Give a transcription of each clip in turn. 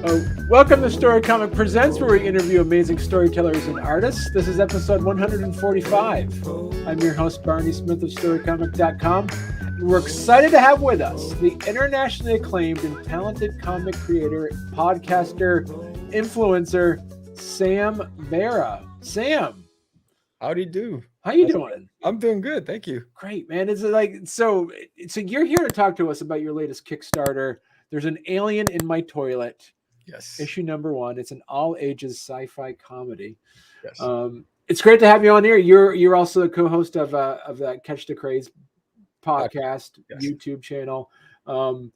Welcome to Storycomic Presents, where we interview amazing storytellers and artists. This is episode 145. I'm your host, Barney Smith of Storycomic.com. And we're excited to have with us the internationally acclaimed and talented comic creator, podcaster, influencer, Sam Vera. Sam, Howdy do. how you doing? I'm doing good, thank you. Great, man. It's like so you're here to talk to us about your latest Kickstarter. There's an alien in my toilet. Yes. Issue number 1. It's an all ages sci-fi comedy. Yes. It's great to have you on here. You're also the co-host of that Catch the Craze podcast, yes. YouTube channel, and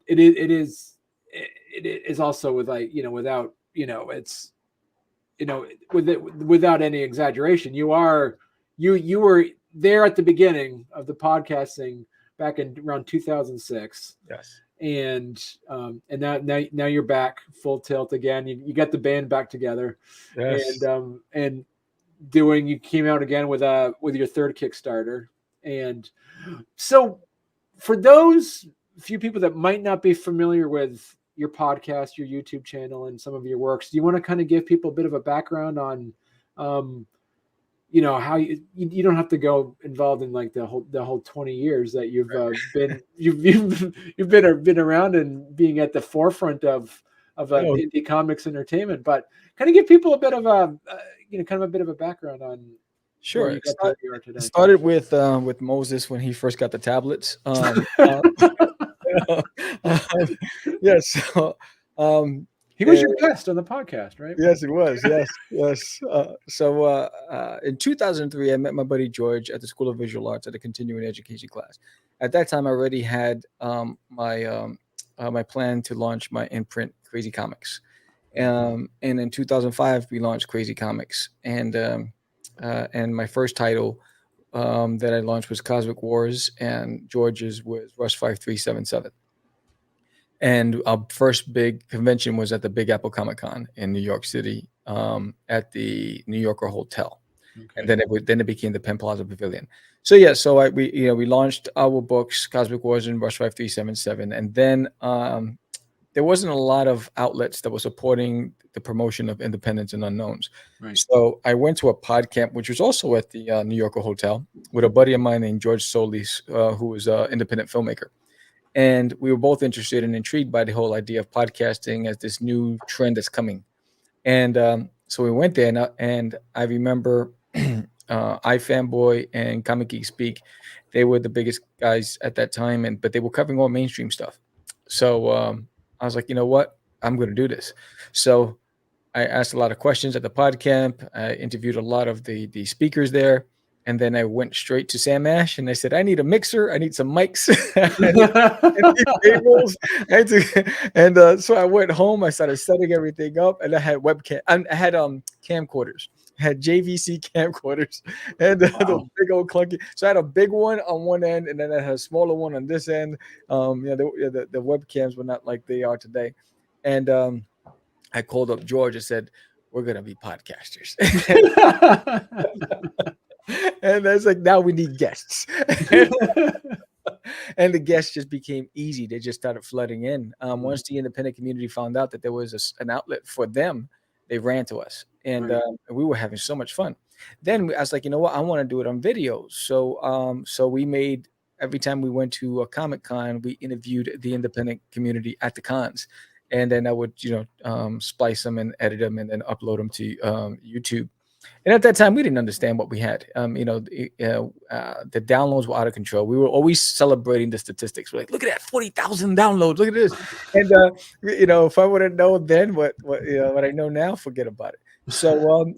it is also with without any exaggeration. You were there at the beginning of the podcasting back in around 2006. Yes. And now you're back full tilt again. You got the band back together. Yes. And you came out again with your third Kickstarter. And so for those few people that might not be familiar with your podcast, your YouTube channel, and some of your works, do you want to kind of give people a bit of a background on how you don't have to go involved in like the whole 20 years that you've been around and being at the forefront of indie comics entertainment, but kind of give people a bit of a background on. Sure. It started with Moses when he first got the tablets. Yes. He was your guest on the podcast, right? Yes, he was. Yes. So in 2003, I met my buddy George at the School of Visual Arts at a continuing education class. At that time, I already had my plan to launch my imprint, Crazy Comics. And in 2005, we launched Crazy Comics. And my first title that I launched was Cosmic Wars, and George's was Rush 5377. And our first big convention was at the Big Apple Comic Con in New York City, at the New Yorker Hotel, okay. And then it became the Penn Plaza Pavilion. So we launched our books, Cosmic Wars and Rush 5377, and then there wasn't a lot of outlets that were supporting the promotion of independents and unknowns. Right. So I went to a pod camp, which was also at the New Yorker Hotel, with a buddy of mine named George Solis, who was an independent filmmaker. And we were both interested and intrigued by the whole idea of podcasting as this new trend that's coming. And so we went there, and I remember iFanboy and Comic Geek Speak. They were the biggest guys at that time, but they were covering all mainstream stuff. So I was like, you know what? I'm going to do this. So I asked a lot of questions at the pod camp. I interviewed a lot of the speakers there. And then I went straight to Sam Ash, and I said, I need a mixer. I need some mics. So I went home. I started setting everything up, and I had webcam. I had camcorders. I had JVC camcorders, and the big old clunky. So I had a big one on one end, and then I had a smaller one on this end. The webcams were not like they are today. And I called up George and said, we're going to be podcasters. And I was like, now we need guests. And the guests just became easy. They just started flooding in. Once the independent community found out that there was an outlet for them, they ran to us. And we were having so much fun. Then I was like, you know what? I want to do it on video. So we made, every time we went to a Comic Con, we interviewed the independent community at the cons. And then I would, splice them and edit them and then upload them to YouTube. And at that time, we didn't understand what we had. The downloads were out of control. We were always celebrating the statistics. We're like, look at that, 40,000 downloads. Look at this. And if I would have known then what I know now, forget about it. So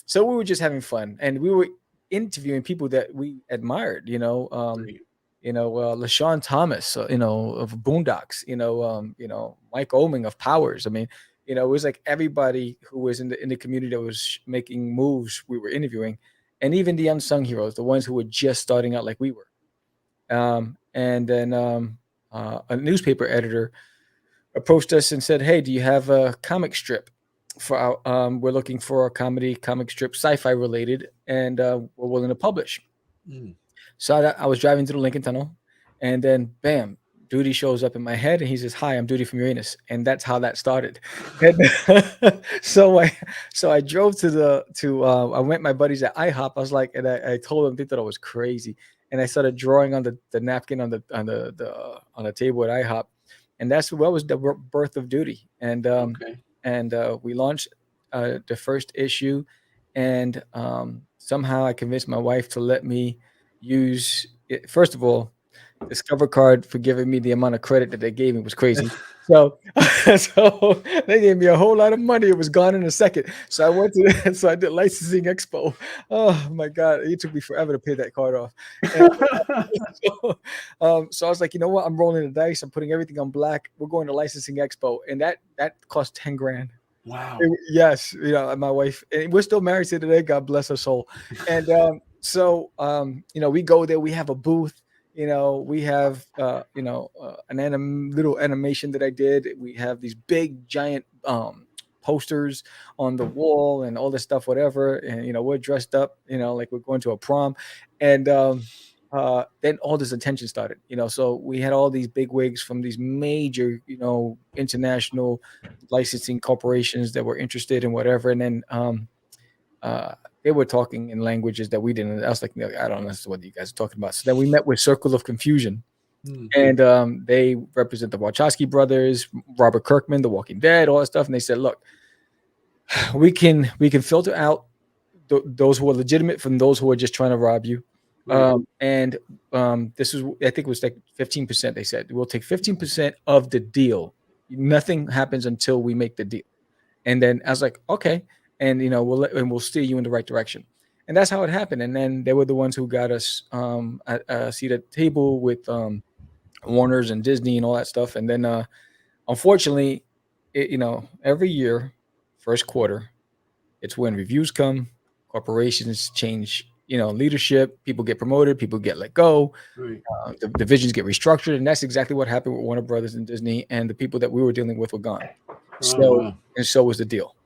so we were just having fun, and we were interviewing people that we admired. LaShawn Thomas, of Boondocks. Mike Oeming of Powers. I mean. It was like everybody who was in the community that was making moves we were interviewing, and even the unsung heroes, the ones who were just starting out like we were. And then a newspaper editor approached us and said, "Hey, do you have a comic strip for our, we're looking for a comic strip, sci-fi related, and we're willing to publish." So I was driving through the Lincoln Tunnel, and then bam, Duty shows up in my head and he says, "Hi, I'm Duty from Uranus," and that's how that started. And so I drove I went my buddies at IHOP. I was like, and I told them they thought I was crazy, and I started drawing on the napkin on the table at IHOP, and that's what was the birth of Duty. Okay. And we launched the first issue, and somehow I convinced my wife to let me use it. First of all, Discover card for giving me the amount of credit that they gave me was crazy. So, so they gave me a whole lot of money. It was gone in a second. So I went to, so I did licensing expo. Oh my God, it took me forever to pay that card off. And so I was like, you know what? I'm rolling the dice. I'm putting everything on black. We're going to licensing expo, and that cost 10 grand. Wow. Yes, my wife, and we're still married to today. God bless her soul. And we go there. We have a booth. We have little animation that I did. We have these big giant posters on the wall and all this stuff, whatever. And we're dressed up, like we're going to a prom, and then all this attention started. So we had all these big wigs from these major, international licensing corporations that were interested in whatever, and then they were talking in languages that we didn't. I was like, I don't know what you guys are talking about. So then we met with Circle of Confusion, and they represent the Wachowski brothers, Robert Kirkman, The Walking Dead, all that stuff. And they said, look, we can filter out those who are legitimate from those who are just trying to rob you. Right. This is, I think it was like 15%. They said we'll take 15% of the deal. Nothing happens until we make the deal. And then I was like, okay. And we'll steer you in the right direction, and that's how it happened. And then they were the ones who got us a seat at the table with Warner's and Disney and all that stuff. And then unfortunately, every year, first quarter, it's when reviews come, corporations change, leadership, people get promoted, people get let go, Right. the divisions get restructured, and that's exactly what happened with Warner Brothers and Disney. And the people that we were dealing with were gone. Wow. And so was the deal.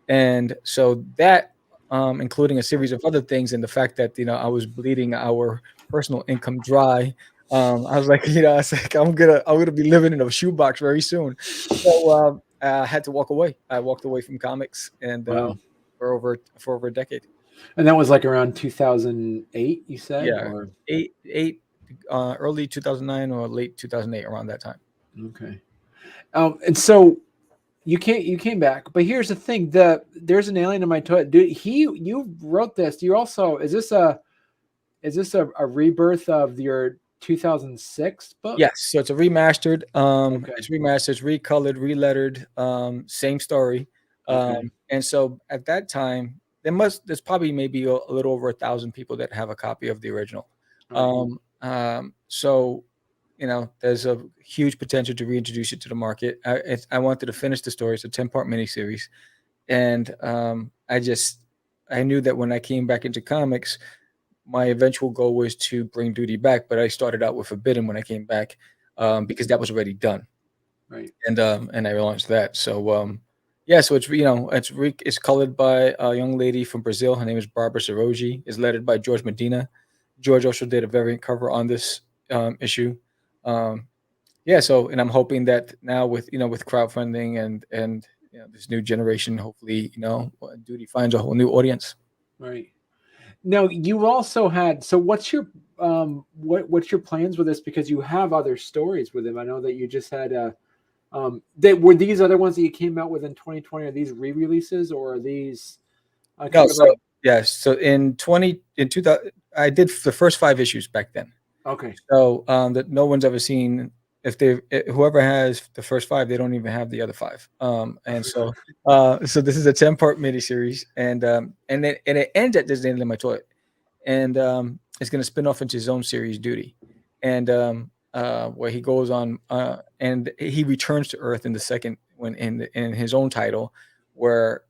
And so that, including a series of other things, and the fact that I was bleeding our personal income dry, I was like, I'm gonna be living in a shoebox very soon. So I had to walk away. I walked away from comics, and Wow. for over a decade. And that was like around 2008, you said, Yeah, or early 2009 or late 2008, around that time. okay. And so you came back, but here's the thing: there's an alien in my toilet, dude. You wrote this. You also is this a rebirth of your 2006 book? Yes, so it's a remastered. Okay. It's remastered, it's recolored, relettered, same story. Okay. And so at that time, there's probably maybe a little over 1,000 people that have a copy of the original. Right. So there's a huge potential to reintroduce it to the market. I wanted to finish the story. It's a 10-part miniseries, and I knew that when I came back into comics, my eventual goal was to bring Duty back, but I started out with Forbidden when I came back, because that was already done. Right. And I launched that. So yeah, so it's colored by a young lady from Brazil. Her name is Barbara Saroji. It's lettered by George Medina. George also did a variant cover on this issue. Yeah, so, and I'm hoping that now with crowdfunding and this new generation, hopefully Duty finds a whole new audience. Right. Now you also had. So what's your what's your plans with this? Because you have other stories with him. I know that you just had that were these other ones that you came out with in 2020. Are these re-releases, or are these No, so yes, so in 2000, I did the first 5 issues back then. Okay. So that no one's ever seen. Whoever has the first 5, they don't even have the other 5. And so this is a 10-part miniseries, and it ends at Disneyland in my toilet, and it's going to spin off into his own series, Duty, and where he goes on and he returns to Earth in the second, when in his own title, where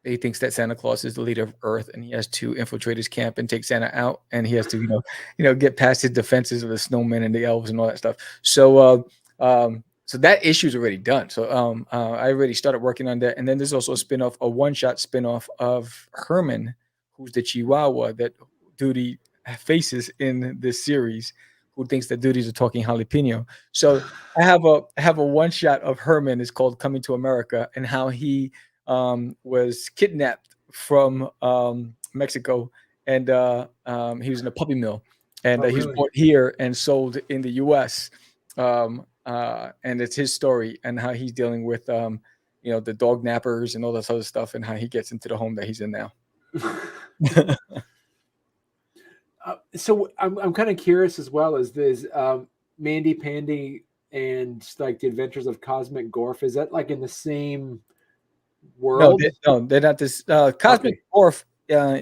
he thinks that Santa Claus is the leader of Earth, and he has to infiltrate his camp and take Santa out, and he has to, get past his defenses of the snowmen and the elves and all that stuff. So, so that issue is already done. So, I already started working on that, and then there's also a one-shot spinoff of Herman, who's the Chihuahua that Duty faces in this series, who thinks that Duty's a talking jalapeno. So I have a one shot of Herman. It's called Coming to America, and how he was kidnapped from Mexico, and he was in a puppy mill, and he was really? brought here and sold in the U.S. And it's his story and how he's dealing with the dog nappers and all this other stuff, and how he gets into the home that he's in now. So I'm kind of curious as well. Is this Mandy Pandy and like the Adventures of Cosmic Gorf? Is that like in the same world? No, they're not this. Cosmic Okay. Gorf,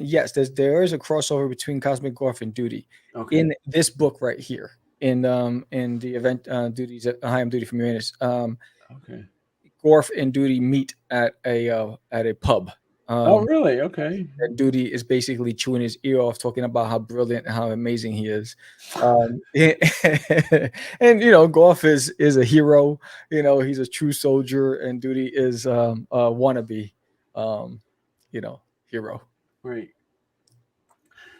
yes, there is a crossover between Cosmic Gorf and Duty in this book right here. In the event Duty's High on Duty from Uranus. Gorf and Duty meet at a pub. Oh, really? Okay. And Duty is basically chewing his ear off, talking about how brilliant and how amazing he is. And Gorf is a hero. He's a true soldier, and Duty is a wannabe, hero. Right.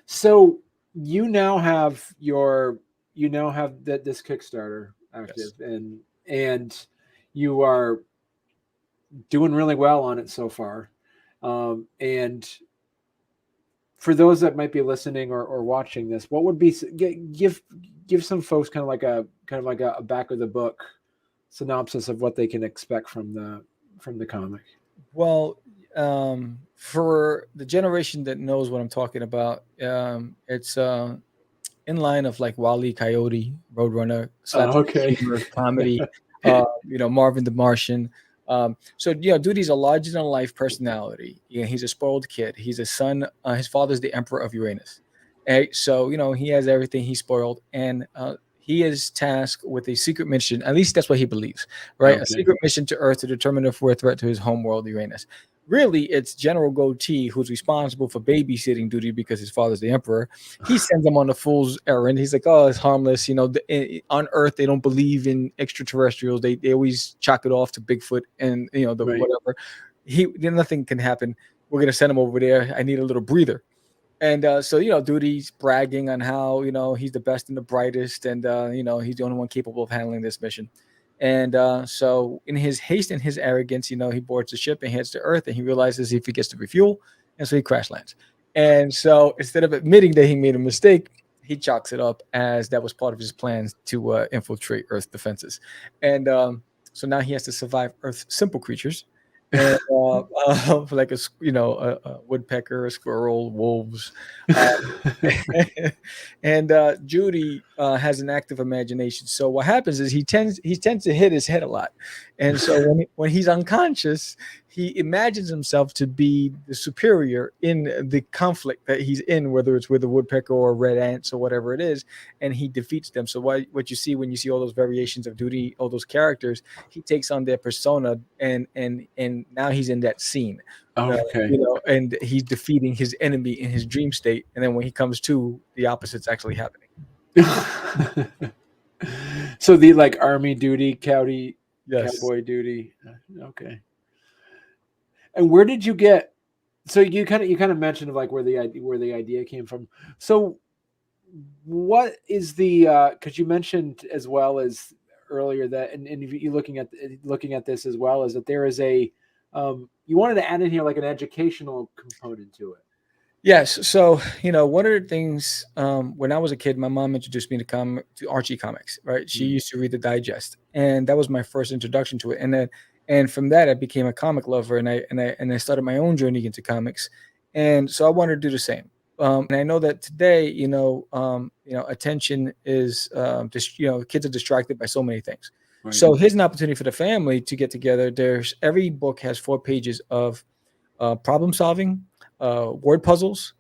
So you now have this Kickstarter active, Yes. and you are doing really well on it so far. And for those that might be listening or watching this, what would be give some folks kind of like a back of the book synopsis of what they can expect from the comic? Well, for the generation that knows what I'm talking about, it's in line of like Wile E. Coyote, Roadrunner, comedy, Marvin the Martian. So Duty's a larger than life personality. He's a spoiled kid. He's a son. His father's the Emperor of Uranus. So he has everything. He's spoiled, and he is tasked with a secret mission. At least that's what he believes, right? Okay. A secret mission to Earth to determine if we're a threat to his homeworld, Uranus. Really, it's General Goatee who's responsible for babysitting Duty because his father's the Emperor. He sends him on a fool's errand. He's like, oh, it's harmless. On Earth, they don't believe in extraterrestrials. They always chalk it off to Bigfoot and, whatever. Nothing can happen. We're going to send him over there. I need a little breather. And so Duty's bragging on how, he's the best and the brightest. And, he's the only one capable of handling this mission. And so in his haste and his arrogance, he boards the ship and heads to Earth, and he realizes he forgets to refuel, and so he crash lands. And so instead of admitting that he made a mistake, he chalks it up as that was part of his plans to infiltrate Earth's defenses. And so now he has to survive Earth's simple creatures, and like a woodpecker, a squirrel, wolves, and Judy has an active imagination. So what happens is he tends to hit his head a lot, and so when he's unconscious, he imagines himself to be the superior in the conflict that he's in, whether it's with a woodpecker or red ants or whatever it is, and he defeats them. So what you see when you see all those variations of Duty, all those characters, he takes on their persona, and now he's in that scene. And he's defeating his enemy in his dream state, and then when he comes to, the opposite's actually happening. So the like army duty, cowboy duty. Okay. And where did you get? So you kind of mentioned like where the idea came from. So what is the? Because you mentioned as well as earlier that, and you looking at this as well, is that there is a you wanted to add in here like an educational component to it. Yes. So, one of the things, when I was a kid, my mom introduced me to Archie comics, right? She used to read the digest, and that was my first introduction to it. And from that, I became a comic lover, and I started my own journey into comics. And so I wanted to do the same. And I know that today, attention is kids are distracted by so many things. Right. So here's an opportunity for the family to get together. Every book has 4 pages of problem solving, word puzzles,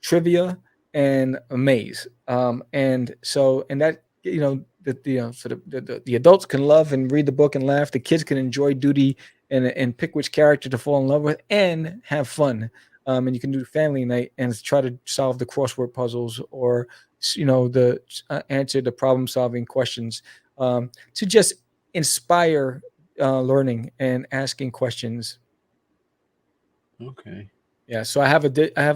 trivia, and a maze. And that, the adults can love and read the book and laugh. The kids can enjoy Duty and pick which character to fall in love with and have fun. And you can do family night and try to solve the crossword puzzles or, answer the problem solving questions, to just inspire learning and asking questions. Okay. Yeah, so I have a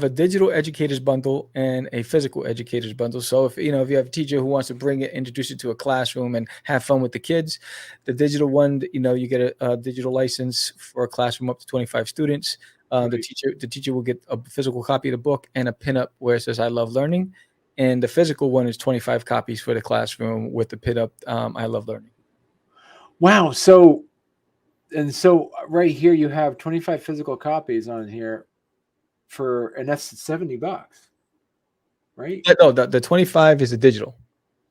digital educators bundle and a physical educators bundle. So if you have a teacher who wants to bring it, introduce it to a classroom and have fun with the kids, the digital one, you get a digital license for a classroom up to 25 students. The Right. teacher will get a physical copy of the book and a pinup where it says "I love learning," and the physical one is 25 copies for the classroom with the pinup "I love learning." Wow. So right here you have 25 physical copies on here and that's $70, right? No, the 25 is the digital.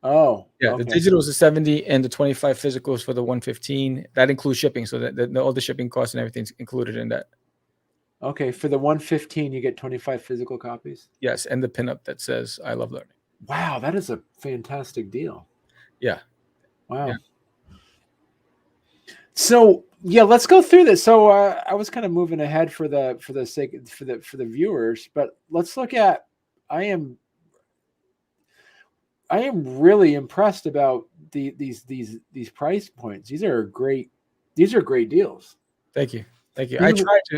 Oh, Yeah, the okay. digital is the 70 and the 25 physical is for the 115. That includes shipping, so that all the shipping costs and everything's included in that. Okay. For the 115, you get 25 physical copies. Yes, and the pinup that says "I love learning." Wow, that is a fantastic deal. Yeah, yeah. Wow. So yeah, let's go through this. So I was kind of moving ahead for the sake for the viewers, but let's look at. I am I am really impressed about these price points. These are great. These are great deals. Thank you, thank you. You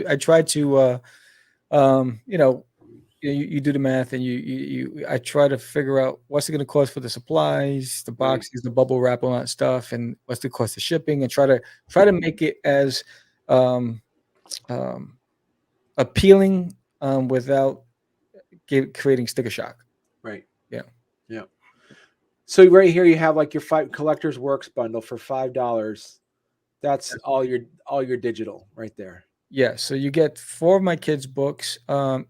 I tried to, you do the math and I try to figure out what's it going to cost for the supplies, the right, boxes, the bubble wrap, all that stuff, and what's the cost of shipping, and try to make it as um, um, appealing without creating sticker shock. right, Yeah. yeah. So right here you have like your five collector's works bundle for $5. That's all your digital right there. Yeah, so you get 4 of my kids' books,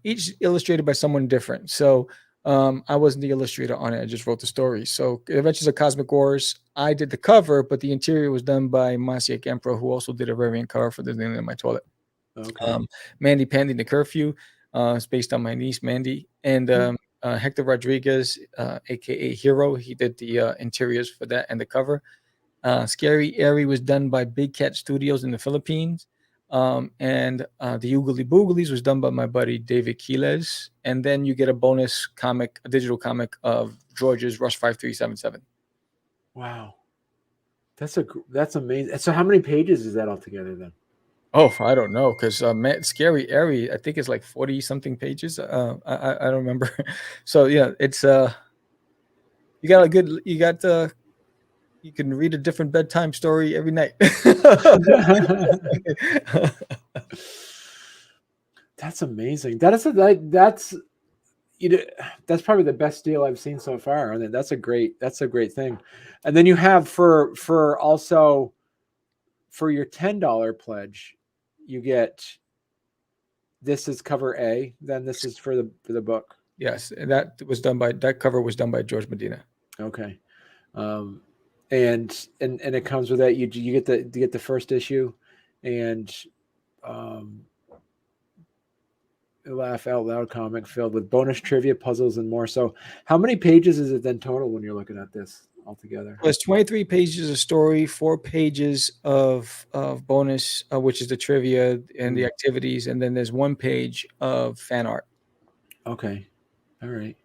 each illustrated by someone different. So, I wasn't the illustrator on it, I just wrote the story. So, Adventures of Cosmic Wars, I did the cover, but the interior was done by Masiek Emperor, who also did a variant cover for The Nail in My Toilet. Okay. Mandy Pandy the Curfew, it's based on my niece, Mandy, and, Hector Rodriguez, AKA Hero, he did the, interiors for that and the cover. Scary Airy was done by Big Cat Studios in the Philippines. And the Oogly Booglies was done by my buddy David Quiles. And then you get a bonus comic, a digital comic of George's Rush 5377. Wow. That's amazing. So how many pages is that altogether then? Oh, I don't know, because Scary Airy, I think it's like 40 something pages. I don't remember. So yeah, it's you got a good you got you can read a different bedtime story every night. That's amazing. That's you know, that's probably the best deal I've seen so far. And that's a great thing. And then you have for also for your $10 pledge, you get this is cover A, then this is for the book. Yes, and that cover was done by George Medina. Okay. Um and it comes with that you get the first issue and um a laugh out loud comic filled with bonus trivia, puzzles, and more. So how many pages is it then total when you're looking at this altogether? There's 23 pages of story, 4 pages of bonus, which is the trivia and the activities, and then there's 1 page of fan art. Okay. All right.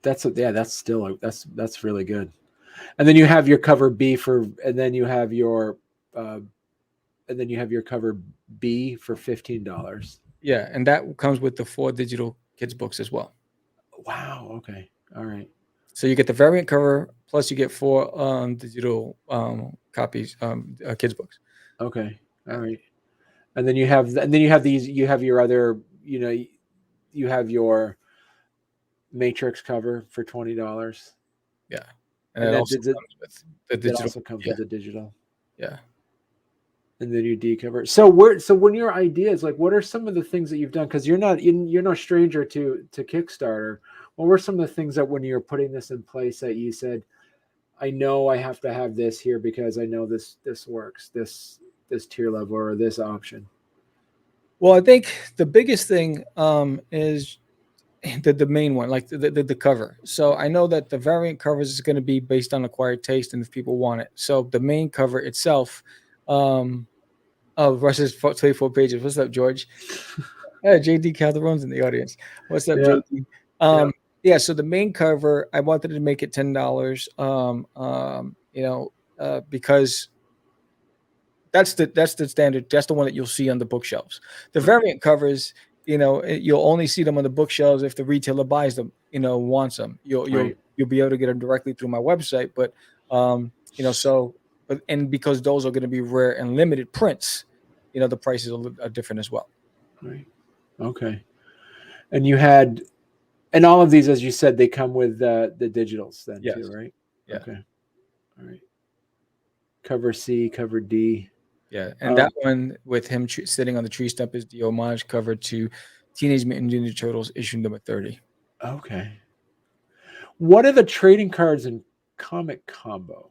That's really good. And then you have your cover B and then you have your cover B for $15. Yeah, and that comes with the 4 digital kids books as well. Wow. Okay. All right. So you get the variant cover plus you get 4 digital copies kids books. Okay. All right. And then you have these. You have your other. You have your Matrix cover for $20. Yeah, and it that also did- comes with the That digital. also comes with the digital. Yeah. And then you decover. So when your ideas, like, what are some of the things that you've done? Because you're no stranger to Kickstarter. What were some of the things that when you were putting this in place that you said, I know I have to have this here because I know this works, this tier level or this option? Well, I think the biggest thing is the main one, like the cover. So I know that the variant covers is going to be based on acquired taste and if people want it. So the main cover itself, Russ's 24 pages. What's up, George? Yeah, JD Calderon's in the audience. What's up, Yeah. JD? Yeah. Yeah, so the main cover, I wanted to make it $10. Because that's the standard. That's the one that you'll see on the bookshelves. The variant covers, you'll only see them on the bookshelves if the retailer buys them, wants them. You'll be able to get them directly through my website, but and because those are going to be rare and limited prints, the prices are different as well. Right. Okay. And all of these, as you said, they come with the digitals then Yes. too, right? Yeah. Okay. All right. Cover C, cover D. Yeah, and that one with him sitting on the tree stump is the homage cover to Teenage Mutant Ninja Turtles issue number 30. Okay. What are the trading cards in Comic Combo?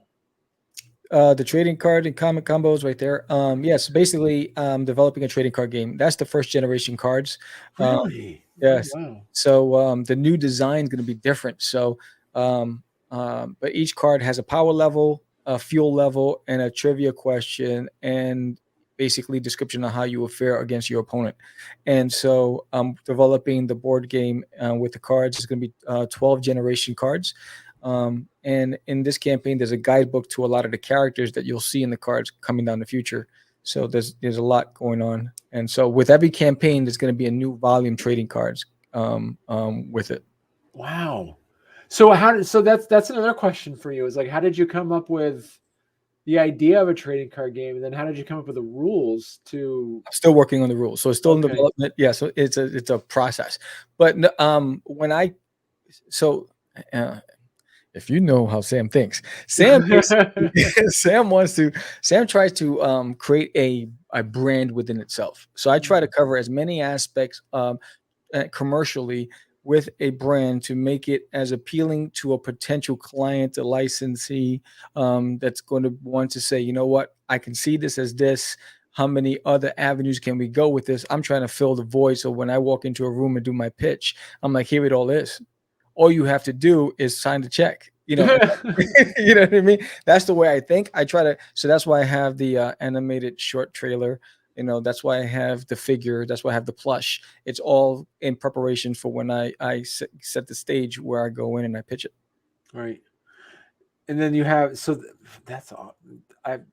The trading card and comic combos right there. Yes, basically developing a trading card game. That's the first generation cards. Really? Yes. Oh, wow. So the new design is going to be different. So, but each card has a power level, a fuel level, and a trivia question, and basically description of how you will fare against your opponent. And so, developing the board game with the cards is going to be 12 generation cards. And in this campaign, there's a guidebook to a lot of the characters that you'll see in the cards coming down the future. So there's a lot going on, and so with every campaign, there's going to be a new volume trading cards with it. Wow. So that's another question for you. Is like, how did you come up with the idea of a trading card game, and then how did you come up with the rules to? I'm still working on the rules, so it's still in development. Yeah, so it's a process. But if you know how Sam thinks, Sam tries to create a brand within itself. So I try to cover as many aspects commercially with a brand to make it as appealing to a potential client, a licensee that's going to want to say, you know what, I can see this as this. How many other avenues can we go with this? I'm trying to fill the void. So when I walk into a room and do my pitch, I'm like, here it all is. All you have to do is sign the check. You know what I mean? That's the way I think. So that's why I have the animated short trailer. That's why I have the figure. That's why I have the plush. It's all in preparation for when I set the stage where I go in and I pitch it. Right. And then you have,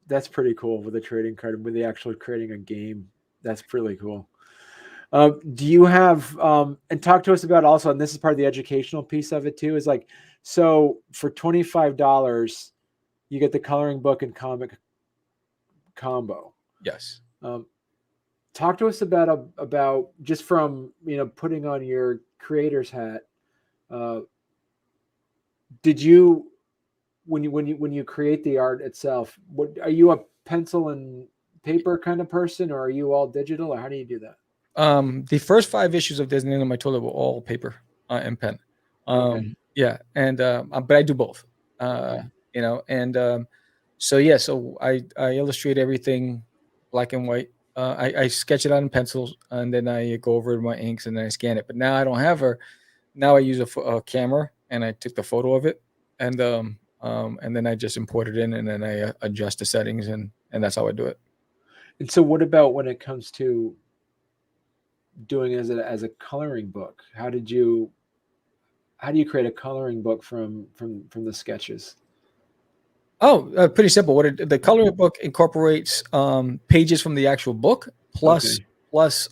that's pretty cool with the trading card, with the actually creating a game. That's pretty cool. Do you have, and talk to us about also, and this is part of the educational piece of it too, is like, so for $25, you get the coloring book and comic combo. Yes. Talk to us about just from, putting on your creator's hat. Did you, when you create the art itself, are you a pencil and paper kind of person, or are you all digital, or how do you do that? The first 5 issues of Disney on my toilet were all paper and pen. Okay. Yeah, and but I do both. Okay. So I illustrate everything black and white. I sketch it out in pencils, and then I go over it with my inks, and then I scan it. But now I don't have her. Now I use a camera, and I took the photo of it, and then I just import it in, and then I adjust the settings, and that's how I do it. And so, what about when it comes to doing it as a coloring book? How do you create a coloring book from the sketches? Oh, pretty simple. The coloring book incorporates pages from the actual book plus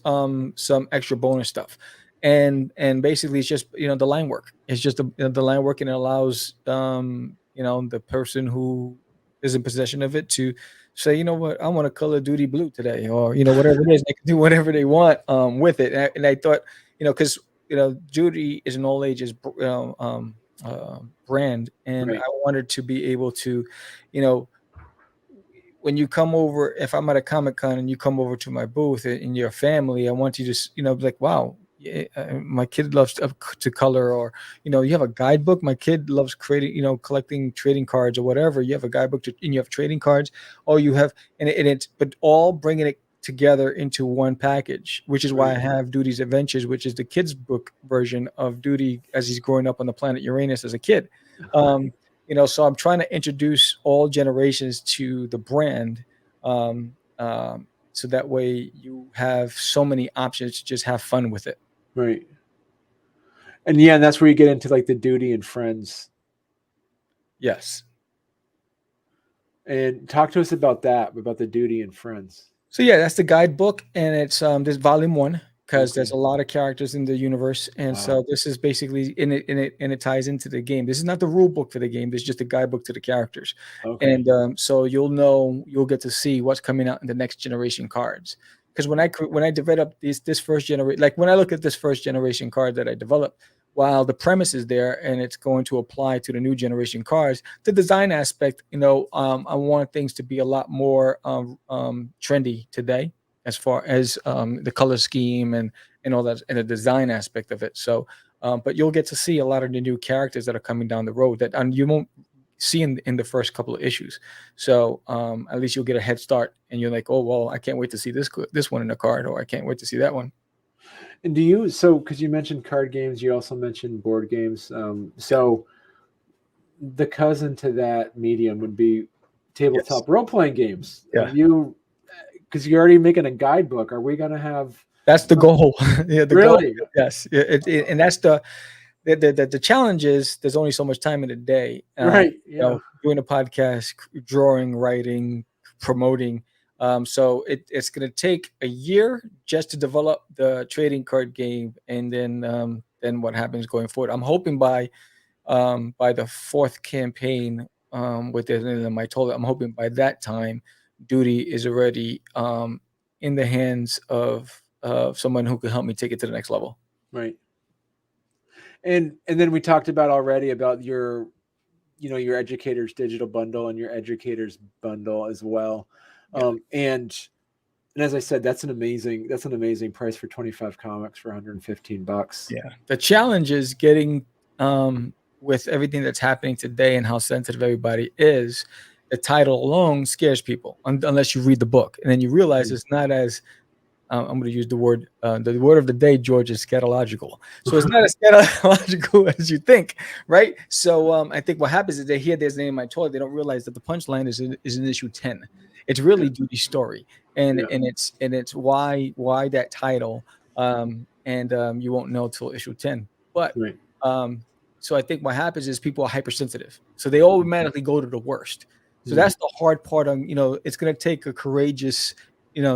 some extra bonus stuff, and basically it's just the line work. It's just the line work, and it allows the person who is in possession of it to say, you know what, I want to color duty blue today, or whatever it is. They can do whatever they want with it. And I thought, because Judy is an all ages brand, and Right. I wanted to be able to, when you come over, if I'm at a Comic-Con and you come over to my booth in your family, I want you to, be like, wow, yeah, my kid loves to color, or, you have a guidebook. My kid loves creating, collecting trading cards or whatever. You have a guidebook and you have trading cards, or you have, but all bringing it together into one package, which is why I have Duty's Adventures, which is the kids book version of Duty as he's growing up on the planet Uranus as a kid. So I'm trying to introduce all generations to the brand, so that way you have so many options to just have fun with it. Right. And yeah, and that's where you get into like the Duty and Friends. Yes. And talk to us about that, about the Duty and Friends. So yeah, that's the guidebook, and it's this volume 1. because Okay. there's a lot of characters in the universe, and so Wow. this is basically it ties into the game. This is not the rule book for the game. This is just a guidebook to the characters, Okay. and so you'll get to see what's coming out in the next generation cards. Because when I developed this first generation, like when I look at this first generation card that I developed, while the premise is there and it's going to apply to the new generation cards, the design aspect, I want things to be a lot more trendy today, as far as the color scheme and all that, and the design aspect of it. So, but you'll get to see a lot of the new characters that are coming down the road that you won't see in the first couple of issues. So at least you'll get a head start, and you're like, oh well, I can't wait to see this one in the card, or I can't wait to see that one. And because you mentioned card games, you also mentioned board games. So the cousin to that medium would be tabletop role-playing games. Yeah. Because you're already making a guidebook. Are we going to have? That's the goal. Yeah, the goal. Really? Yes. And that's the challenge is there's only so much time in a day. Right. Yeah. Doing a podcast, drawing, writing, promoting. So it's going to take a year just to develop the trading card game, and then what happens going forward. I'm hoping by the fourth campaign with it, and I'm hoping by that time, Duty is already in the hands of someone who can help me take it to the next level. Right. And then we talked about already about your educator's digital bundle and your educator's bundle as well. Yeah. And as I said, that's an amazing price for 25 comics for $115. Yeah. The challenge is getting with everything that's happening today and how sensitive everybody is, the title alone scares people unless you read the book, and then you realize it's not as I'm going to use the word of the day, George, is scatological. So it's not as scatological as you think, right? So I think what happens is they hear there's a name in my toilet, they don't realize that the punchline is in issue 10. It's really Duty's story, and it's why that title, and you won't know till issue 10. But so I think what happens is people are hypersensitive, so they automatically go to the worst. So that's the hard part. It's going to take a courageous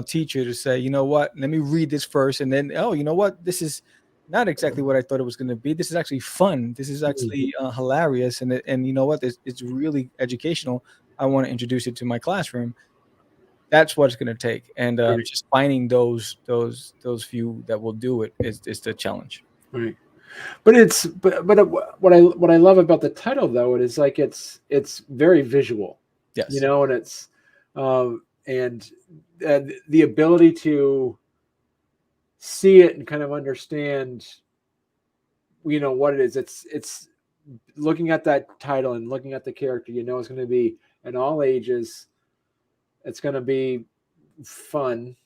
teacher to say, you know what, let me read this first, and then, oh, you know what, this is not exactly what I thought it was going to be. This is actually fun. This is actually hilarious, and you know what, it's really educational. I want to introduce it to my classroom. That's what it's going to take, and just finding those few that will do it is the challenge. Right. But what I love about the title, though, it is like it's very visual. Yes. And it's and the ability to see it and kind of understand, what it is. It's looking at that title and looking at the character. It's going to be in all ages. It's going to be fun,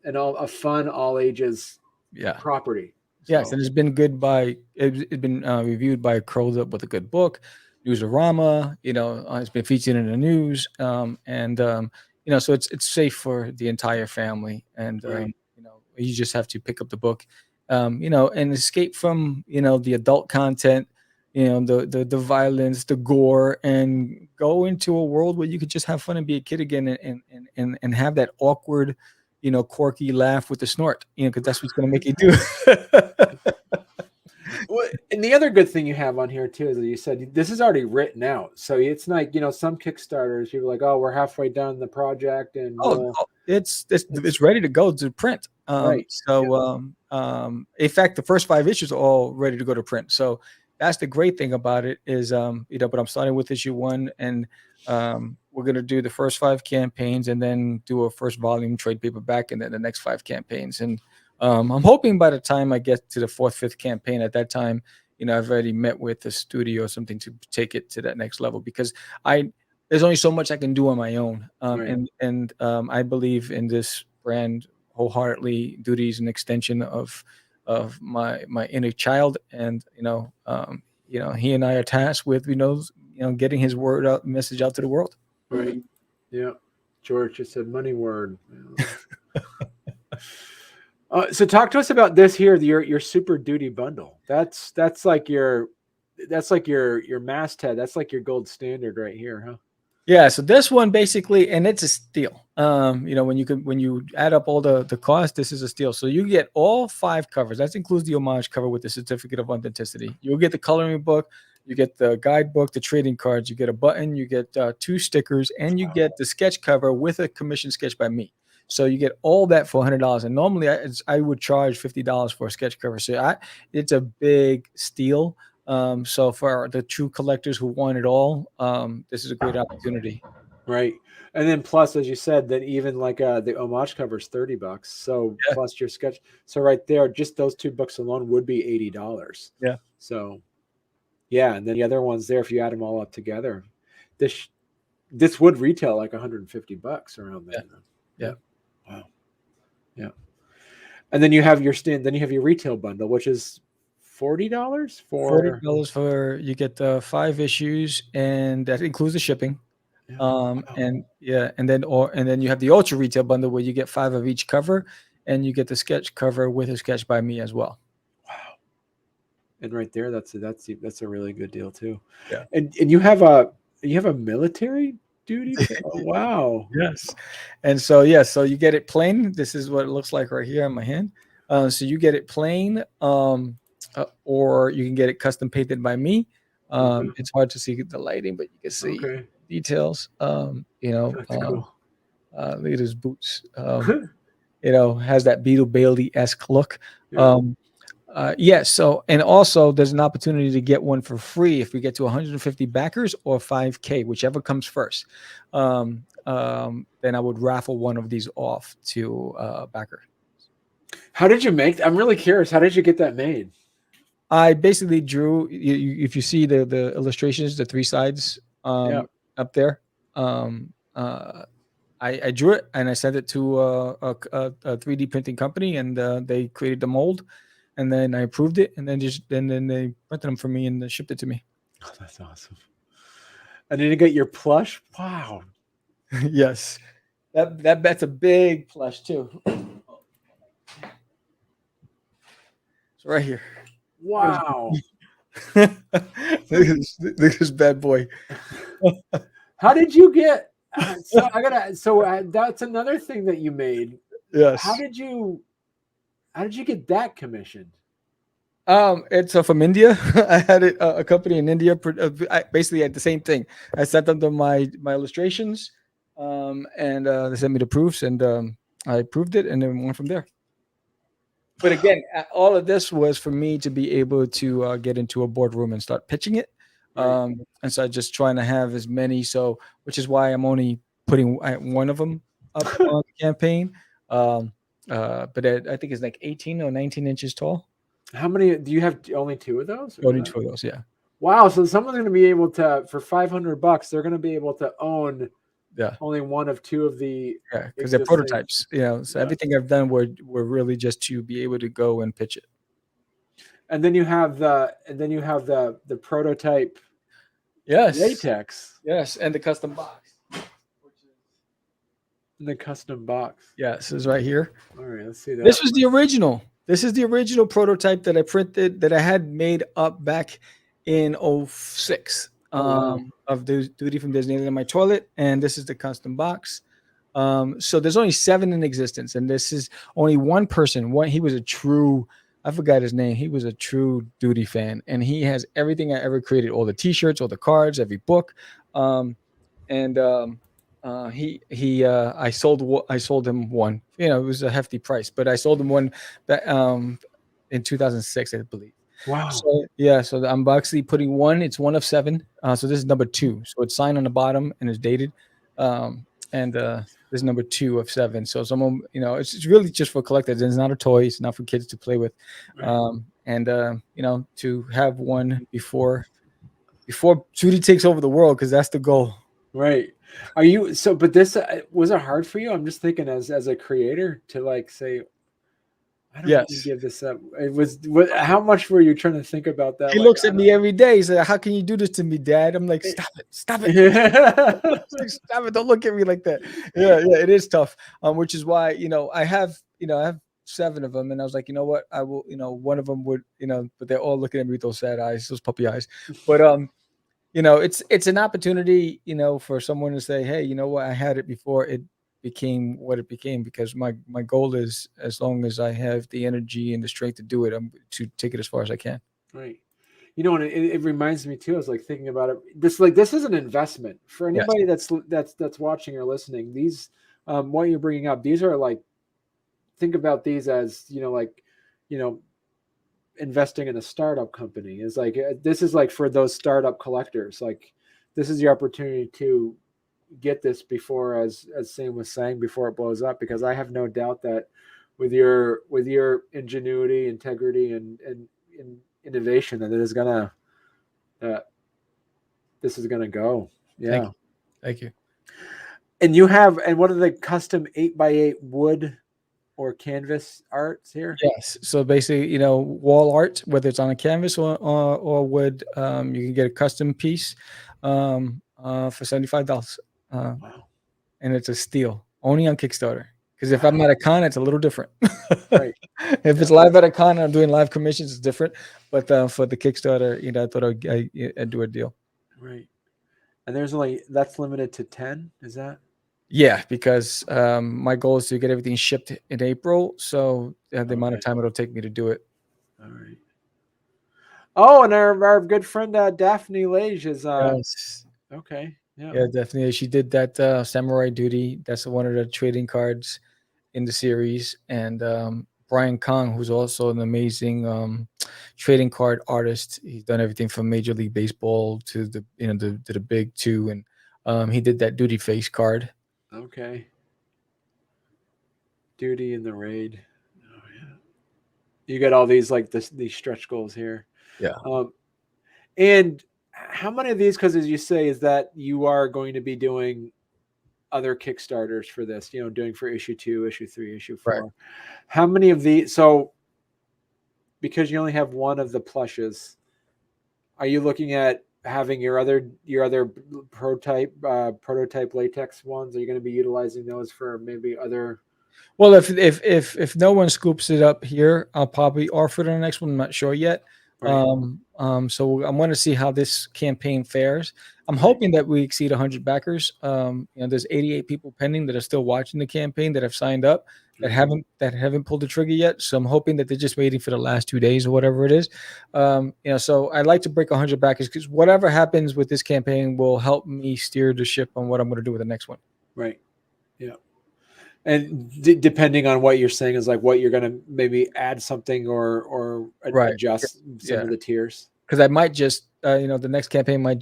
and a all ages property. Yes, so. And it's been it's been reviewed by Curled Up with a Good Book, Newsarama. It's been featured in the news, so it's safe for the entire family, and you just have to pick up the book, and escape from the adult content, the violence, the gore, and go into a world where you could just have fun and be a kid again, and have that awkward, quirky laugh with the snort, because that's what's going to make you do. Well, and the other good thing you have on here too is that you said this is already written out, so it's like some Kickstarters, people are like, oh, we're halfway done the project, and it's ready to go to print. In fact, the first 5 issues are all ready to go to print. So that's the great thing about it is, but I'm starting with issue 1, and we're going to do the first 5 campaigns, and then do a first volume trade paperback, and then the next 5 campaigns. And I'm hoping by the time I get to the 4th, 5th campaign, at that time, I've already met with the studio or something to take it to that next level, because there's only so much I can do on my own. And I believe in this brand wholeheartedly. Duty is an extension of my inner child, and he and I are tasked with getting his message out to the world. Right. Yeah. George just said money word. So talk to us about this here, your Super Duty bundle. That's like your masthead. That's like your gold standard right here, huh? Yeah, so this one basically, and it's a steal. When you add up all the cost, this is a steal. So you get all 5 covers. That includes the homage cover with the certificate of authenticity. You'll get the coloring book, you get the guidebook, the trading cards, you get a button, you get 2 stickers, and you get the sketch cover with a commission sketch by me. So you get all that for $100. And normally I would charge $50 for a sketch cover. So it's a big steal. So for the true collectors who want it all, this is a great opportunity. Right. And then plus, as you said, that even like the homage cover is $30. So Yeah. plus your sketch. So right there, just those 2 books alone would be $80. Yeah. So yeah, and then the other ones there, if you add them all up together, this would retail like $150 around there. Yeah. Wow. Yeah. And then you have your retail bundle, which is $40 for $40 for you get 5 issues, and that includes the shipping. yeah. Wow. And then you have the ultra retail bundle where you get 5 of each cover, and you get the sketch cover with a sketch by me as well. Wow. And right there, that's a really good deal too. Yeah. And you have a military duty? Oh, wow. Yes. And so so you get it plain. This is what it looks like right here on my hand. So you get it plain, or you can get it custom painted by me. It's hard to see the lighting, but you can see details. That's cool. Look at his boots. Has that Beetle Bailey-esque look. Yeah. So, and also there's an opportunity to get one for free if we get to 150 backers or 5K, whichever comes first. Then I would raffle one of these off to backer. How did you make? I'm really curious. How did you get that made? I basically drew. If you see the illustrations, the 3 sides up there, I drew it and I sent it to a 3D printing company, and they created the mold, and then I approved it, and then they printed them for me and shipped it to me. Oh, that's awesome. And then you get your plush. Wow. Yes, that's a big plush too. It's right here. Wow. Look at this bad boy. How did you get? That's another thing that you made. Yes. How did you get that commissioned? It's from India. I had a company in India. I basically had the same thing. I sent them to my illustrations, and they sent me the proofs, and I approved it, and then went from there. But again, all of this was for me to be able to get into a boardroom and start pitching it. And so I'm just trying to have as many. So, which is why I'm only putting one of them up on the campaign. But I think it's like 18 or 19 inches tall. How many do you have? Only 2 of those? Only 2 of those, yeah. Wow. So someone's going to be able to, for $500, they're going to be able to own only one of 2 of the. Yeah, because they're prototypes. So everything I've done were really just to be able to go and pitch it. And then you have the prototype. Yes. Latex. Yes, and the custom box. The custom box. Yes, it's right here. All right, let's see that. This was the original. This is the original prototype that I printed, that I had made up back in 2006 of the Duty from Disneyland in my toilet, and this is the custom box. So there's only 7 in existence, and this is only one person. He was a true, I forgot his name. He was a true Duty fan, and he has everything I ever created: all the T-shirts, all the cards, every book. I sold him one. It was a hefty price, but I sold him one in 2006, I believe. Wow. So I'm actually putting one. It's one of 7. So this is number 2. So it's signed on the bottom and it's dated. This is number 2 of 7. So someone, it's really just for collectors. It's not a toy. It's not for kids to play with. To have one before Judy takes over the world, because that's the goal. Right. But this, was it hard for you? I'm just thinking as a creator to say, I don't want to give this up. How much were you trying to think about that? He looks at me every day. He's like, "How can you do this to me, Dad?" I'm like, "Stop it. Stop it. Stop it. Don't look at me like that." Yeah, it is tough. Which is why, I have 7 of them, and I was like, you know what? I will, one of them would, but they're all looking at me with those sad eyes, those puppy eyes. But it's an opportunity, for someone to say, hey, you know what, I had it before it became what it became, because my goal is, as long as I have the energy and the strength to do it, I'm to take it as far as I can. Right. And it reminds me too. I was like thinking about it. This is an investment for Yes. anybody that's watching or listening. These, what you're bringing up, these are like, think about these as like, you know, investing in a startup company is like, this is like for those startup collectors. Like, this is your opportunity to get this before, as Sam was saying, before it blows up. Because I have no doubt that with your ingenuity, integrity, and innovation, that it is gonna this is gonna go. Thank Yeah. you. Thank you. And what are the custom 8x8 wood or canvas arts here? Yes. So basically, wall art, whether it's on a canvas or wood, you can get a custom piece for $75. Wow. And it's a steal only on Kickstarter. Because if I'm Wow. at a con, it's a little different. Right. If Yeah. it's live at a con, I'm doing live commissions, it's different. But for the Kickstarter, I thought I'd do a deal. Right. And that's limited to 10. Is that? Yeah, because my goal is to get everything shipped in April. So the amount of Okay. time it'll take me to do it. All right. Oh, and our good friend Daphne Lage is Yes. okay. Yeah. Yeah, definitely. She did that Samurai Duty. That's one of the trading cards in the series. And Brian Kong, who's also an amazing trading card artist. He's done everything from Major League Baseball to the big two, and he did that Duty Face card. Okay. Duty in the raid. Oh yeah. You got all these like these stretch goals here. Yeah. And how many of these, because as you say, is that you are going to be doing other Kickstarters for this, doing for issue 2, issue 3, issue 4. Right. How many of these? So, because you only have one of the plushes, are you looking at having your other prototype latex ones? Are you going to be utilizing those for maybe other? Well, if no one scoops it up here, I'll probably offer it on the next one. I'm not sure yet. Right. So I'm going to see how this campaign fares. I'm Right. hoping that we exceed 100 backers. There's 88 people pending that are still watching the campaign that have signed up that haven't pulled the trigger yet. So I'm hoping that they're just waiting for the last 2 days or whatever it is. So I'd like to break 100 backers, because whatever happens with this campaign will help me steer the ship on what I'm going to do with the next one. Right. Yeah. And depending on what you're saying is like what you're going to maybe add something or Right. adjust some of the tiers. Because I might just, the next campaign might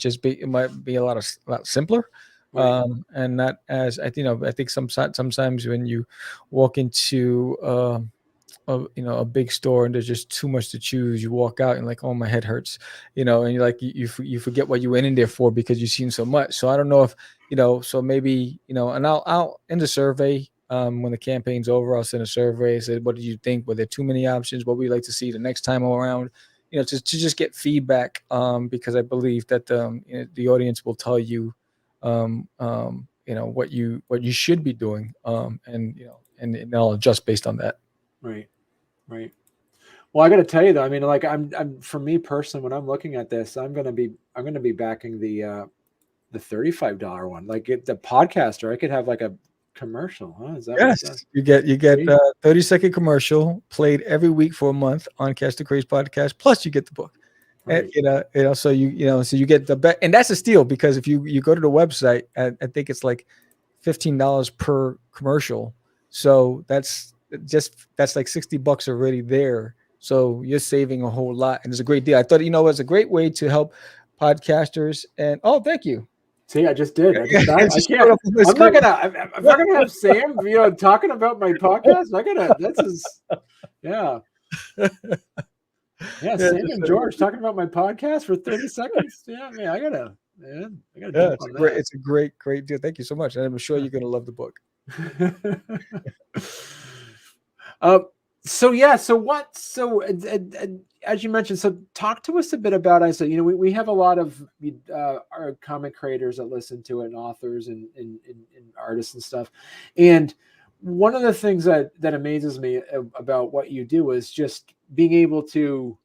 be a lot simpler, Right. and not as I think sometimes when you walk into a big store and there's just too much to choose, you walk out and like, oh, my head hurts, and you're like, you forget what you went in there for because you've seen so much. So I don't know if so maybe and I'll in the survey. When the campaign's over, I'll send a survey. Say, what did you think? Were there too many options? What would you like to see the next time around? To just get feedback, because I believe that the audience will tell you, what you should be doing, and I'll adjust based on that. Right. Right. Well, I got to tell you though, I mean, like I'm for me personally, when I'm looking at this, I'm going to be backing the $35 one. Like the podcaster, I could have like a commercial, huh? Is that what Yes, that? you get 30-second commercial played every week for a month on Catch the Craze podcast. Plus, you get the book. Right. And so you get the bet, and that's a steal, because if you go to the website, I think it's like $15 per commercial. So that's like $60 already there. So you're saving a whole lot, and it's a great deal. I thought it's a great way to help podcasters. And thank you. See, I just did. I Yeah, can't. I'm not gonna. I'm not gonna have Sam, talking about my podcast. This is, yeah. Yeah, Sam and George talking about my podcast for 30 seconds. Yeah, man, I gotta jump on that. It's a great deal. Thank you so much, and I'm sure you're gonna love the book. As you mentioned, so talk to us a bit about. I said, we have a lot of our comic creators that listen to it, and authors and artists and stuff. And one of the things that amazes me about what you do is just being able to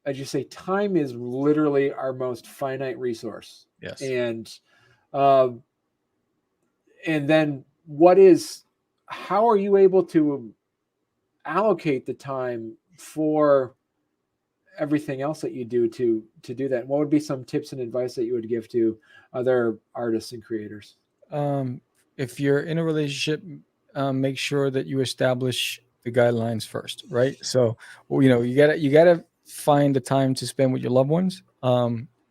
as you say, time is literally our most finite resource. Yes. And then how are you able to allocate the time for everything else that you do to do that? And what would be some tips and advice that you would give to other artists and creators? If you're in a relationship, make sure that you establish the guidelines first, right? So, you gotta find the time to spend with your loved ones.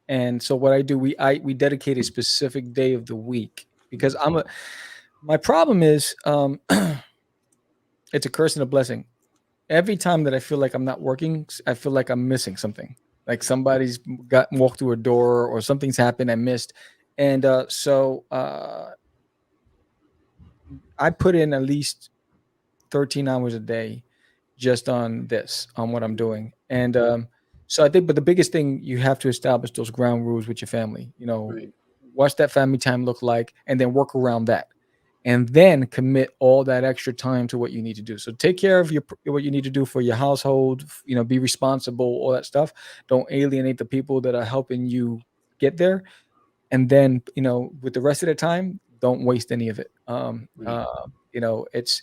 And so what I do, we dedicate a specific day of the week because my problem is, it's a curse and a blessing. Every time that I feel like I'm not working, I feel like I'm missing something. Like somebody's walked through a door or something's happened I missed. And I put in at least 13 hours a day just on what I'm doing. And so I think, but the biggest thing, you have to establish those ground rules with your family. Right. What's that family time look like, and then work around that, and then commit all that extra time to what you need to do. So take care of what you need to do for your household. Be responsible, all that stuff. Don't alienate the people that are helping you get there. And then with the rest of the time, don't waste any of it. Right. It's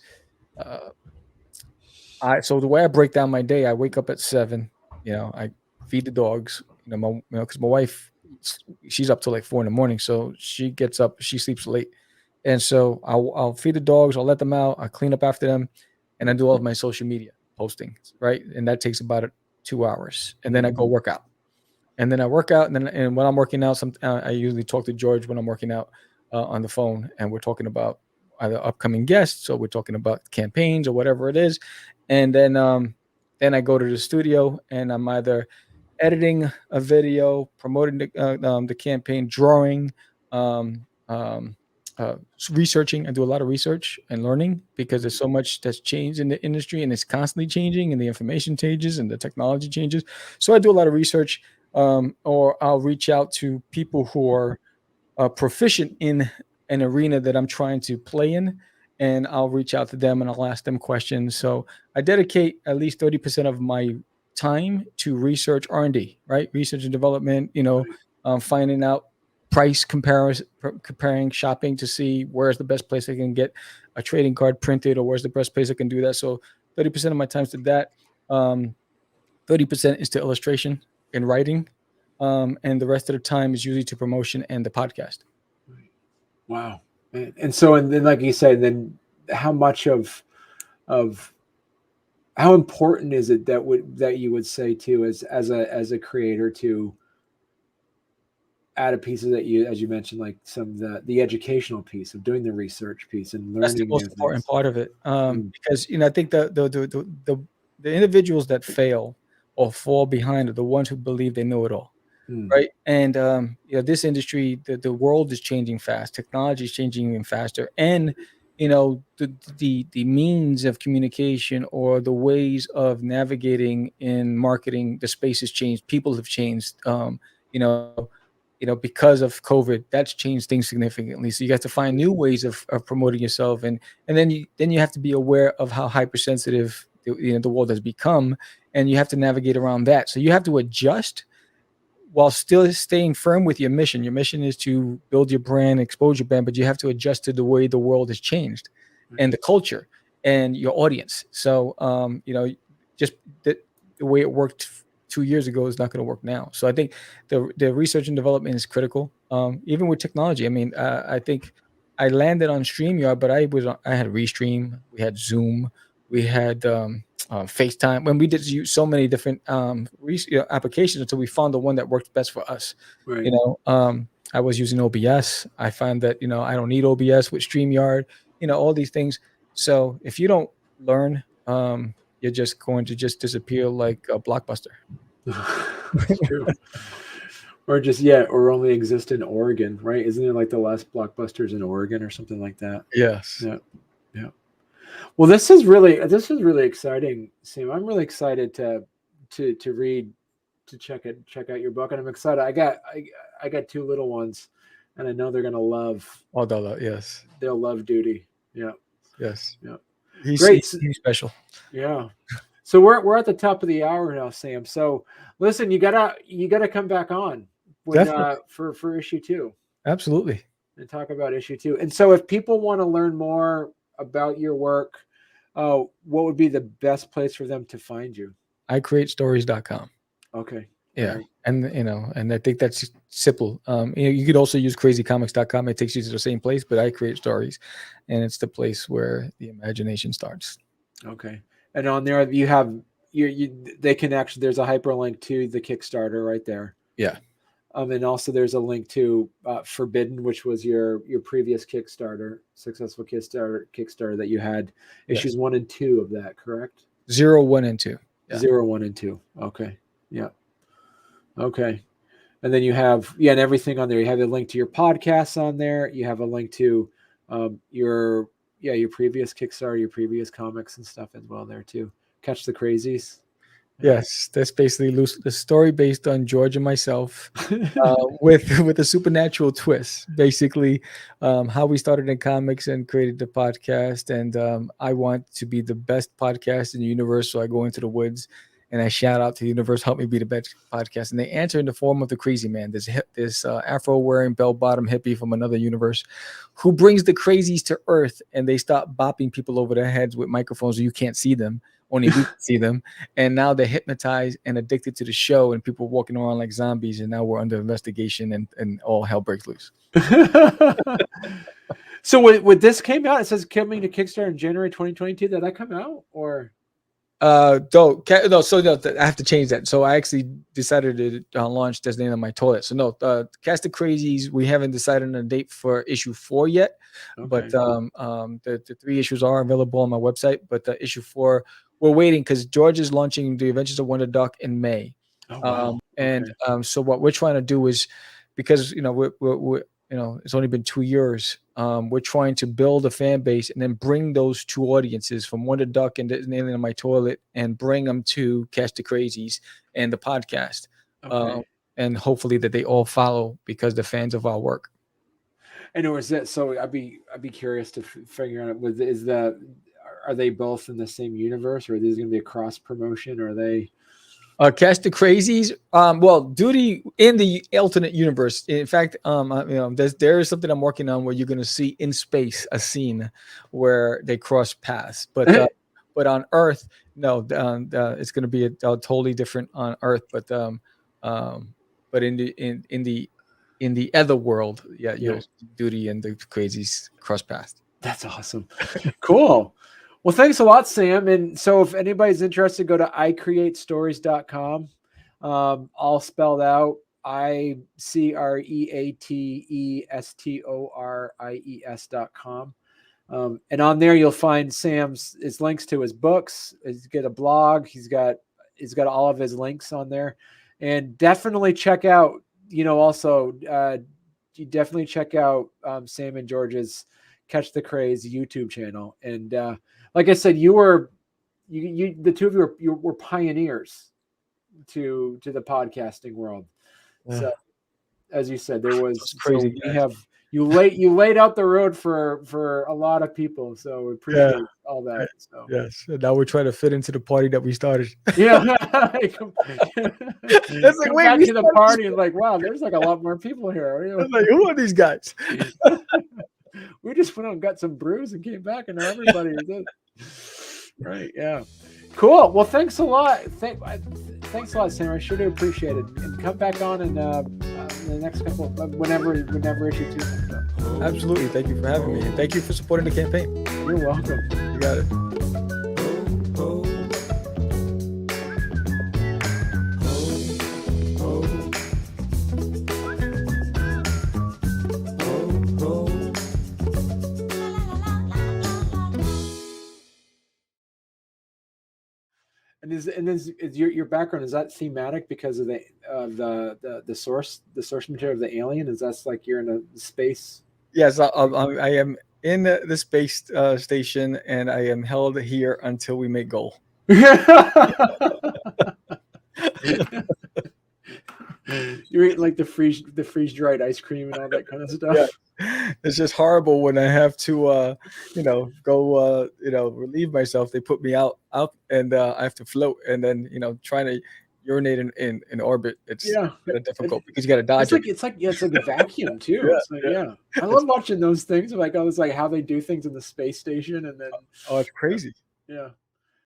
uh, so the way I break down my day, I wake up at 7. I feed the dogs. Because my wife, she's up till like 4 in the morning, so she gets up, she sleeps late, and so I'll feed the dogs, I'll let them out, I clean up after them, and I do all of my social media posting, right? And that takes about 2 hours, and then I go work out. And then I work out, and when I'm working out, I usually talk to George when I'm working out on the phone, and we're talking about either upcoming guests, or we're talking about campaigns or whatever it is. And then I go to the studio, and I'm either editing a video, promoting the campaign, drawing, um, um, researching. I do a lot of research and learning because there's so much that's changed in the industry, and it's constantly changing, and the information changes and the technology changes. So I do a lot of research, or I'll reach out to people who are proficient in an arena that I'm trying to play in, and I'll reach out to them and I'll ask them questions. So I dedicate at least 30% of my time to research R&D, right? Research and development, finding out price comparison, comparing shopping to see where's the best place I can get a trading card printed, or where's the best place I can do that. So 30% of my time is to that. 30% is to illustration and writing. And the rest of the time is usually to promotion and the podcast. Wow. And so, and then, like you said, then how much of how important is it that you would say too, as a creator, to add a piece of that, as you mentioned, like some of the educational piece of doing the research piece and learning. That's the most new important things. part of it, because I think the individuals that fail or fall behind are the ones who believe they know it all. Right. And this industry, the world is changing fast. Technology is changing even faster. And the means of communication, or the ways of navigating in marketing, the space has changed. People have changed. Because of COVID, that's changed things significantly. So you have to find new ways of promoting yourself, and then you have to be aware of how hypersensitive the world has become, and you have to navigate around that. So you have to adjust while still staying firm with your mission. Your mission is to build your brand, expose your brand, but you have to adjust to the way the world has changed, and the culture and your audience. So, just the way it worked 2 years ago is not going to work now. So I think the research and development is critical. Even with technology, I mean, I think I landed on StreamYard, but I had Restream, we had Zoom, we had FaceTime. When we did use so many different applications until we found the one that worked best for us. Right. I was using OBS. I find that I don't need OBS with StreamYard. All these things. So if you don't learn, you're just going to just disappear like a Blockbuster. It's true. or only exist in Oregon, right? Isn't it like the last Blockbusters in Oregon or something like that? Yes. Yeah. Yeah. Well, this is really exciting, Sam. I'm really excited to read, to check out your book, and I'm excited. I got 2 little ones, and I know they're gonna love. Oh, yes. They'll love Duty. Yeah. Yes. Yeah. He's Great. He's special. Yeah. So we're at the top of the hour now, Sam. So listen, you gotta come back on when for issue 2. Absolutely. And talk about issue 2. And so if people want to learn more about your work, what would be the best place for them to find you? acclaimedstories.com. Okay. Yeah. Right. And and I think that's simple. You could also use crazycomics.com. It takes you to the same place, but I create stories, and it's the place where the imagination starts. Okay. And on there you have they can actually, there's a hyperlink to the Kickstarter right there. Yeah. And also there's a link to Forbidden, which was your previous successful Kickstarter that you had issues 1 and 2 of that, correct? 0, 1, and 2. Yeah. 0, 1, and 2. Okay. Yeah. Okay. And then you have, and everything on there. You have a link to your podcasts on there. You have a link to your previous Kickstarter, your previous comics and stuff as well there too. Catch the Crazies. Yes, that's basically the story based on George and myself, with a supernatural twist. Basically, how we started in comics and created the podcast. And I want to be the best podcast in the universe, so I go into the woods and I shout out to the universe, help me be the best podcast. And they answer in the form of the crazy man, this Afro-wearing bell-bottom hippie from another universe, who brings the crazies to Earth, and they stop bopping people over their heads with microphones so you can't see them. Only we can see them. And now they're hypnotized and addicted to the show, and people walking around like zombies. And now we're under investigation, and all hell breaks loose. So when this came out, it says coming to Kickstarter in January 2022. Did that come out or? I have to change that. So I actually decided to launch this name on my toilet. So Cast the Crazies, we haven't decided on a date for issue 4 yet. Okay. But the 3 issues are available on my website. But issue 4, we're waiting because George is launching The Adventures of Wonder Duck in May. Oh, wow. And so what we're trying to do is, because we're it's only been 2 years. We're trying to build a fan base and then bring those 2 audiences from Wonder Duck and Alien on My Toilet and bring them to Catch the Crazies and the podcast. Okay. And hopefully that they all follow because they're fans of our work. And or is that, so I'd be curious to figure out, are they both in the same universe, or are these going to be a cross promotion, or are they? Catch the Crazies. Duty in the alternate universe. In fact, there is something I'm working on where you're going to see in space a scene where they cross paths. But but on Earth, no, it's going to be a totally different on Earth. But in the other world, you'll Duty and the Crazies cross paths. That's awesome. Cool. Well, thanks a lot, Sam. And so if anybody's interested, go to icreatestories.com. All spelled out, ICREATESTORIES.com. And on there, you'll find his links to his books. He's got a blog. He's got all of his links on there. And definitely check out, you definitely check out Sam and George's Catch the Craze YouTube channel. And like I said, the two of you were pioneers to the podcasting world. Yeah. So, as you said, there was crazy. So you laid out the road for a lot of people. So we appreciate all that. So. Yes, and now we're trying to fit into the party that we started. Yeah, that's like wait, back to the party and like, wow, there's like a lot more people here. Like, who are these guys? We just went out and got some brews and came back, and now everybody is in. Right? Yeah. Cool. Well, thanks a lot. Thanks a lot, Sam. I sure do appreciate it. And come back on in the next couple of whenever issue 2 comes up. Absolutely. Thank you for having me, and thank you for supporting the campaign. You're welcome. You got it. And is your background, is that thematic because of the source material of the alien? Is that like you're in a space? Yes, I am in the space station, and I am held here until we make goal. You're eating like the freeze dried ice cream and all that kind of stuff. It's just horrible when I have to, go, relieve myself. They put me out, and I have to float, and then trying to urinate in orbit. It's Yeah. kind of difficult because you got to dodge it. It's like a vacuum too. Yeah, It's like, yeah. yeah. I love watching those things, like, oh, it's like how they do things in the space station, and then Oh, it's crazy. yeah.